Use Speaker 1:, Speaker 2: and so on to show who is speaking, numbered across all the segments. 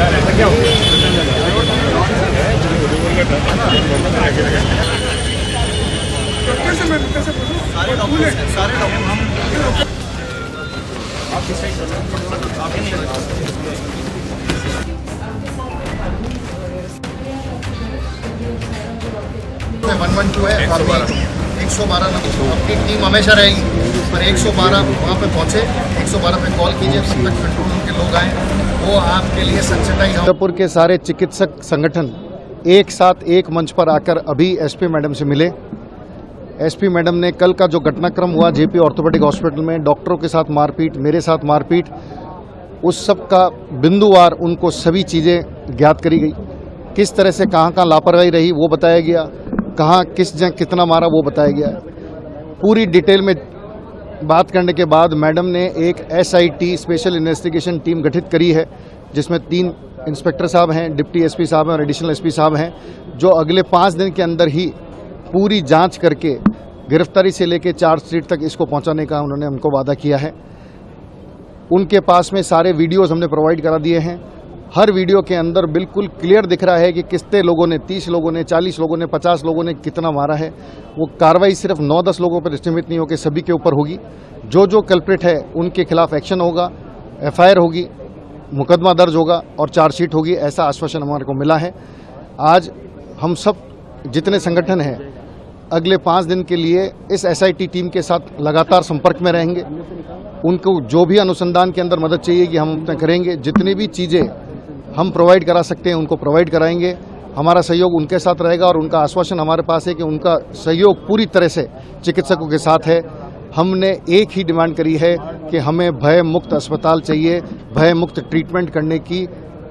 Speaker 1: ऐसा क्या हो गया?
Speaker 2: सारे डॉक्टर
Speaker 1: आप किस साइड आप ही नहीं
Speaker 2: 112 है, 112 नंबर आपकी टीम हमेशा रहेगी, पर 112 वहाँ पे पहुँचे, 112 पे कॉल कीजिए, तब तक कंट्रोल रूम के लोग आए, वो आपके लिए सनसेटाइज।
Speaker 3: मिर्जापुर के सारे चिकित्सक संगठन एक साथ एक मंच पर आकर अभी एसपी मैडम से मिले। एसपी मैडम ने कल का जो घटनाक्रम हुआ जेपी ऑर्थोपेडिक हॉस्पिटल में, डॉक्टरों के साथ मारपीट, मेरे साथ मारपीट, उस सब का बिंदुवार उनको सभी चीज़ें ज्ञात करी गई। किस तरह से कहाँ कहाँ लापरवाही रही वो बताया गया, कहाँ किस जगह कितना मारा वो बताया गया। पूरी डिटेल में बात करने के बाद मैडम ने एक SIT स्पेशल इन्वेस्टिगेशन टीम गठित करी है, जिसमें 3 इंस्पेक्टर साहब हैं, डिप्टी SP साहब हैं और एडिशनल SP साहब हैं, जो अगले 5 दिन के अंदर ही पूरी जांच करके गिरफ्तारी से लेकर चार्जशीट तक इसको पहुंचाने का उन्होंने हमको वादा किया है। उनके पास में सारे वीडियोस हमने प्रोवाइड करा दिए हैं। हर वीडियो के अंदर बिल्कुल क्लियर दिख रहा है कि कितने लोगों ने, 30 लोगों ने, 40 लोगों ने, 50 लोगों ने कितना मारा है। वो कार्रवाई सिर्फ 9-10 लोगों पर सीमित नहीं होकर सभी के ऊपर होगी। जो जो कल्प्रिट है उनके खिलाफ एक्शन होगा, FIR होगी, मुकदमा दर्ज होगा और चार्जशीट होगी, ऐसा आश्वासन हमारे को मिला है। आज हम सब जितने संगठन हैं अगले 5 दिन के लिए इस SIT टीम के साथ लगातार संपर्क में रहेंगे। उनको जो भी अनुसंधान के अंदर मदद चाहिए कि हम उतना करेंगे। जितनी भी चीज़ें हम प्रोवाइड करा सकते हैं उनको प्रोवाइड कराएंगे। हमारा सहयोग उनके साथ रहेगा और उनका आश्वासन हमारे पास है कि उनका सहयोग पूरी तरह से चिकित्सकों के साथ है। हमने एक ही डिमांड करी है कि हमें भय मुक्त अस्पताल चाहिए, भय मुक्त ट्रीटमेंट करने की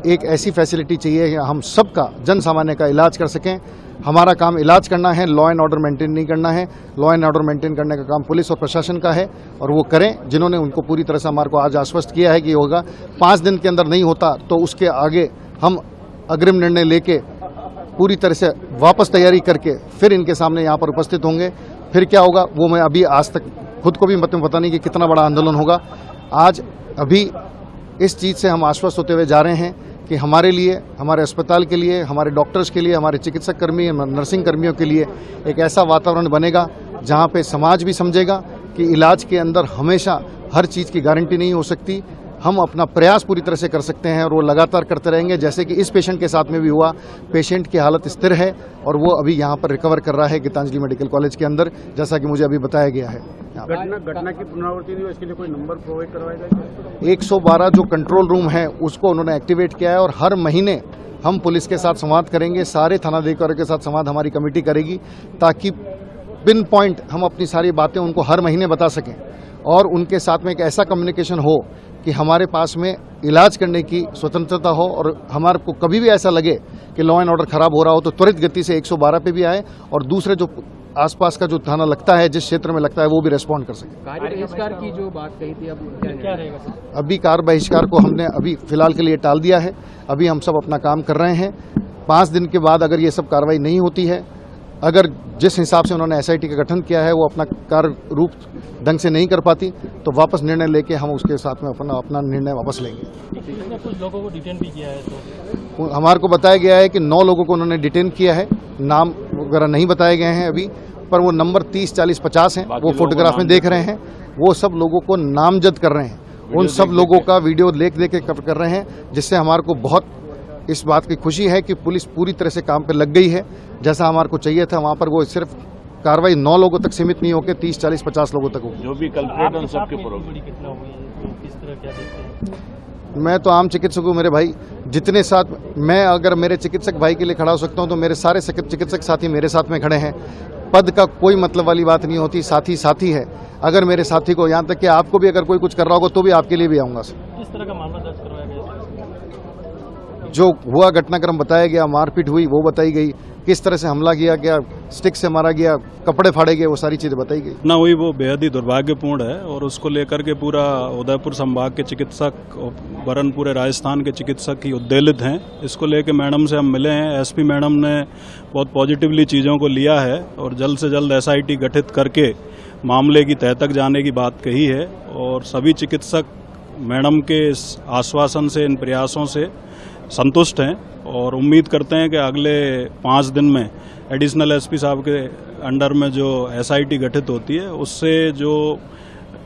Speaker 3: एक ऐसी फैसिलिटी चाहिए कि हम सबका, जन सामान्य का इलाज कर सकें। हमारा काम इलाज करना है, लॉ एंड ऑर्डर मेंटेन नहीं करना है। लॉ एंड ऑर्डर मेंटेन करने का काम पुलिस और प्रशासन का है और वो करें, जिन्होंने उनको पूरी तरह से हमारे को आज आश्वस्त किया है कि होगा। 5 दिन के अंदर नहीं होता तो उसके आगे हम अग्रिम निर्णय लेके पूरी तरह से वापस तैयारी करके फिर इनके सामने यहाँ पर उपस्थित होंगे। फिर क्या होगा वो मैं अभी आज तक खुद को भी मतलब पता नहीं कि कितना बड़ा आंदोलन होगा। आज अभी इस चीज़ से हम आश्वस्त होते हुए जा रहे हैं कि हमारे लिए, हमारे अस्पताल के लिए, हमारे डॉक्टर्स के लिए, हमारे चिकित्सक कर्मी, नर्सिंग कर्मियों के लिए एक ऐसा वातावरण बनेगा जहां पे समाज भी समझेगा कि इलाज के अंदर हमेशा हर चीज़ की गारंटी नहीं हो सकती। हम अपना प्रयास पूरी तरह से कर सकते हैं और वो लगातार करते रहेंगे, जैसे कि इस पेशेंट के साथ में भी हुआ। पेशेंट की हालत स्थिर है और वो अभी यहाँ पर रिकवर कर रहा है गीतांजलि मेडिकल कॉलेज के अंदर, जैसा कि मुझे अभी बताया गया है।
Speaker 1: घटना की पुनरावृत्ति नहीं हो, इसके लिए कोई नंबर प्रोवाइड करवाएगा?
Speaker 3: 112 जो कंट्रोल रूम है उसको उन्होंने एक्टिवेट किया है और हर महीने हम पुलिस के साथ संवाद करेंगे, सारे थानाधिकारियों के साथ संवाद हमारी कमेटी करेगी, ताकि पिन पॉइंट हम अपनी सारी बातें उनको हर महीने बता सकें और उनके साथ में एक ऐसा कम्युनिकेशन हो कि हमारे पास में इलाज करने की स्वतंत्रता हो और हमारे को कभी भी ऐसा लगे कि लॉ एंड ऑर्डर खराब हो रहा हो तो त्वरित गति से 112 पे भी आए और दूसरे जो आसपास का जो थाना लगता है, जिस क्षेत्र में लगता है, वो भी रेस्पॉन्ड कर सके।
Speaker 4: कार्य बहिष्कार की जो बात कही थी, अब क्या रहेगा सर?
Speaker 3: अभी कार्य बहिष्कार को हमने अभी फिलहाल के लिए टाल दिया है। अभी हम सब अपना काम कर रहे हैं। 5 दिन के बाद अगर ये सब कार्रवाई नहीं होती है, अगर जिस हिसाब से उन्होंने SIT का गठन किया है वो अपना कार्य रूप ढंग से नहीं कर पाती तो वापस निर्णय लेके हम उसके साथ में अपना निर्णय वापस लेंगे।
Speaker 4: कुछ लोगों को डिटेन भी किया है तो
Speaker 3: हमारे को बताया गया है कि 9 लोगों को उन्होंने डिटेन किया है। नाम वगैरह नहीं बताए गए हैं अभी, पर वो नंबर 30, 40, 50 हैं, वो फोटोग्राफ में देख रहे हैं। वो सब लोगों को नामजद कर रहे हैं, उन सब लोगों का वीडियो देख के कर रहे हैं, जिससे हमारे को बहुत इस बात की खुशी है कि पुलिस पूरी तरह से काम पे लग गई है। जैसा हमारे को चाहिए था वहाँ पर वो सिर्फ कार्रवाई 9 लोगों तक सीमित नहीं होकर 30, 40, 50 लोगों तक होगी।
Speaker 1: जो भी कल्प्रिट उन सबके
Speaker 3: मैं तो आम चिकित्सक हूँ मेरे भाई, जितने साथ मैं अगर मेरे चिकित्सक भाई के लिए खड़ा हो सकता हूँ तो मेरे सारे चिकित्सक साथी मेरे साथ में खड़े हैं। पद का कोई मतलब वाली बात नहीं होती, साथी साथी है। अगर मेरे साथी को, यहाँ तक कि आपको भी अगर कोई कुछ कर रहा होगा तो भी आपके लिए भी आऊँगा।
Speaker 4: किस तरह का मामला दर्ज करवाया गया?
Speaker 3: जो हुआ घटनाक्रम बताया गया, मारपीट हुई वो बताई गई, किस तरह से हमला किया गया, स्टिक से मारा गया, कपड़े फाड़े गए, वो सारी चीज़ें बताई गई।
Speaker 5: ना हुई वो बेहद ही दुर्भाग्यपूर्ण है और उसको लेकर के पूरा उदयपुर संभाग के चिकित्सक, वरन पूरे राजस्थान के चिकित्सक ही उद्वेलित हैं। इसको लेकर मैडम से हम मिले हैं। SP मैडम ने बहुत पॉजिटिवली चीज़ों को लिया है और जल्द से जल्द SIT गठित करके मामले की तह तक जाने की बात कही है और सभी चिकित्सक मैडम के इस आश्वासन से, इन प्रयासों से संतुष्ट हैं और उम्मीद करते हैं कि अगले 5 दिन में एडिशनल एसपी साहब के अंडर में जो एसआईटी गठित होती है उससे जो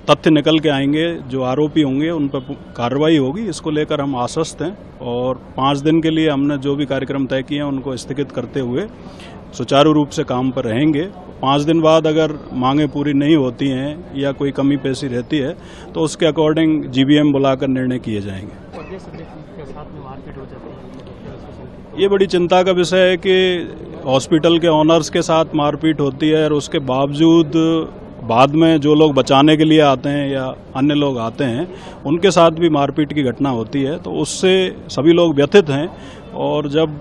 Speaker 5: तथ्य निकल के आएंगे, जो आरोपी होंगे उन पर कार्रवाई होगी। इसको लेकर हम आश्वस्त हैं और 5 दिन के लिए हमने जो भी कार्यक्रम तय किए हैं उनको स्थगित करते हुए सुचारू रूप से काम पर रहेंगे। 5 दिन बाद अगर मांगें पूरी नहीं होती हैं या कोई कमी पेशी रहती है तो उसके अकॉर्डिंग जीबीएम बुलाकर निर्णय किए जाएंगे। ये बड़ी चिंता का विषय है कि हॉस्पिटल के ऑनर्स के साथ मारपीट होती है और उसके बावजूद बाद में जो लोग बचाने के लिए आते हैं या अन्य लोग आते हैं उनके साथ भी मारपीट की घटना होती है, तो उससे सभी लोग व्यथित हैं। और जब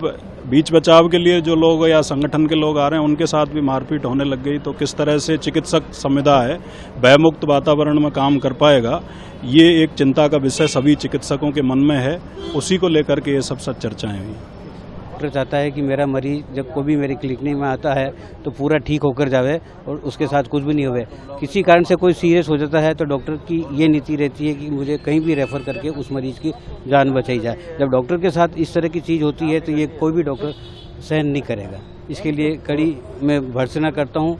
Speaker 5: बीच बचाव के लिए जो लोग या संगठन के लोग आ रहे हैं उनके साथ भी मारपीट होने लग गई तो किस तरह से चिकित्सक समुदाय भयमुक्त वातावरण में काम कर पाएगा, ये एक चिंता का विषय सभी चिकित्सकों के मन में है। उसी को लेकर के ये सब चर्चाएं हुई।
Speaker 6: डॉक्टर चाहता है कि मेरा मरीज जब कोई भी मेरी क्लिनिक में आता है तो पूरा ठीक होकर जावे और उसके साथ कुछ भी नहीं होवे। किसी कारण से कोई सीरियस हो जाता है तो डॉक्टर की ये नीति रहती है कि मुझे कहीं भी रेफर करके उस मरीज की जान बचाई जाए। जब डॉक्टर के साथ इस तरह की चीज़ होती है तो ये कोई भी डॉक्टर सहन नहीं करेगा। इसके लिए कड़ी मैं भर्त्सना करता हूँ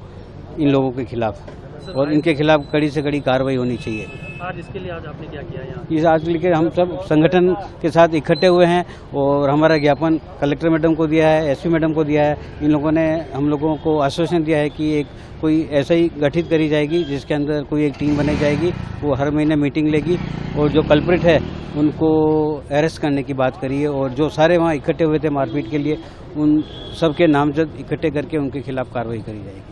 Speaker 6: इन लोगों के खिलाफ और इनके खिलाफ कड़ी से कड़ी कार्रवाई होनी चाहिए।
Speaker 4: आज इसके लिए आज आपने क्या किया यहाँ?
Speaker 6: इस आज लेकर हम सब संगठन के साथ इकट्ठे हुए हैं और हमारा ज्ञापन कलेक्टर मैडम को दिया है, एसपी मैडम को दिया है। इन लोगों ने हम लोगों को आश्वासन दिया है कि एक कोई ऐसा ही गठित करी जाएगी जिसके अंदर कोई एक टीम बनाई जाएगी, वो हर महीने मीटिंग लेगी और जो कल्प्रिट है उनको अरेस्ट करने की बात करी है और जो सारे वहाँ इकट्ठे हुए थे मारपीट के लिए उन सब के नामजद इकट्ठे करके उनके खिलाफ कार्रवाई करी जाएगी।